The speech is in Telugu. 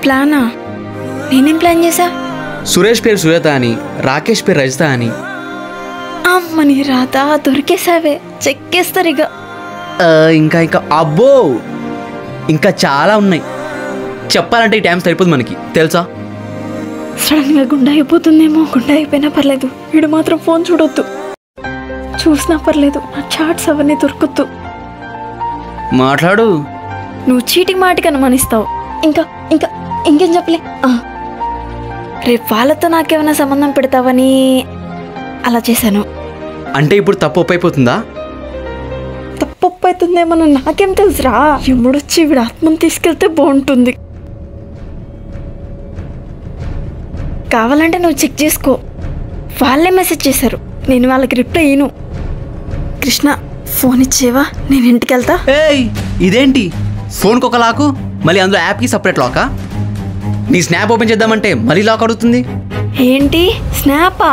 ప్లానా? నేనేం ప్లాన్ చేశా? సురేష్ పేరు సుజాత అని, రాకేష్ పేరు రజిత అని. అమ్మని రాత దొరికేసావే, చెక్కేస్తారు ఇక. ఇంకా ఇంకా అబ్బో, ఇంకా చాలా ఉన్నాయి. చెప్పాలంటే ఈ టైం సరిపోదు మనకి, తెలుసా? సడన్గా గుండె అయిపోతుందేమో. గుండె అయిపోయినా పర్లేదు, వీడు మాత్రం ఫోన్ చూడొద్దు. చూసినా పర్లేదు, నా చాట్స్ అవన్నీ దొరకొద్దు. మాట్లాడు. నువ్వు చీటికి మాటికి అనుమానిస్తావు. ఇంకా ఇంకా ఇంకేం చెప్పలే. రేపు వాళ్ళతో నాకేమైనా సంబంధం పెడతావని అలా చేశాను. అంటే ఇప్పుడు తప్పు ఒప్పైపోతుందా? తప్పు అవుతుందేమో నాకేం తెలుసురా. ఎముడొచ్చి వీడు ఆత్మను తీసుకెళ్తే బాగుంటుంది. కావాలంటే నువ్వు చెక్ చేసుకో. వాళ్ళే మెసేజ్ చేశారు, నేను వాళ్ళకి రిప్లై ఇయ్యను. కృష్ణ, ఫోన్ ఇచ్చేవా? నేను ఇంటికి వెళ్తా. ఏయ్, ఇదేంటి ఫోన్కి ఒక లాకు, మళ్ళీ అందులో యాప్కి సపరేట్ లాకా? నీ స్నాప్ ఓపెన్ చేద్దామంటే మళ్ళీ లాక్ అడుగుతుంది. ఏంటి స్నాపా?